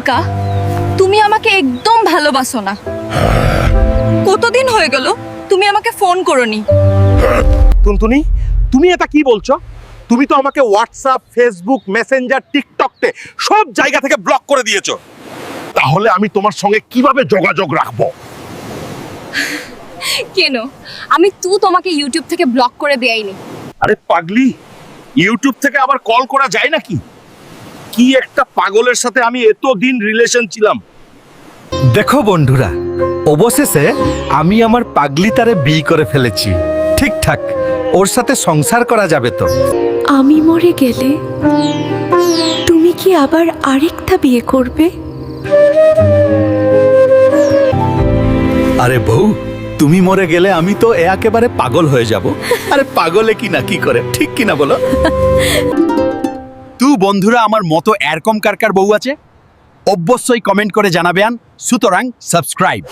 প্রিয়াঙ্কা, তুমি আমাকে একদম ভালোবাসো না। কতদিন হয়ে গেল তুমি আমাকে ফোন করোনি। টুনটুনি, তুমি এটা কি বলছো? তুমি তো আমাকে হোয়াটসঅ্যাপ, ফেসবুক, মেসেঞ্জার, টিকটকতে সব জায়গা থেকে ব্লক করে দিয়েছো। তাহলে আমি তোমার সঙ্গে কিভাবে যোগাযোগ রাখবো? কেন? আমি তোমাকে ইউটিউব থেকে ব্লক করে দেইনি। আরে পাগলি, ইউটিউব থেকে আবার কল করা যায় নাকি? কি একটা পাগলের সাথে আমি এতদিন রিলেশন ছিলাম। দেখো বন্ধুরা, অবশেষে আমি আমার পাগলিতারে বিয়ে করে ফেলেছি। ঠিকঠাক ওর সাথে সংসার করা যাবে তো। আমি মরে গেলে তুমি কি আবার আরেকটা বিয়ে করবে? আরে বউ, তুমি মরে গেলে আমি তো একেবারে পাগল হয়ে যাব। আরে পাগলে কি না কি করে, ঠিক কি না বলো? তুই বন্ধুরা আমার মতো এরকম কার বউ আছে অবশ্যই কমেন্ট করে জানাবেন। সুতরাং সাবস্ক্রাইব।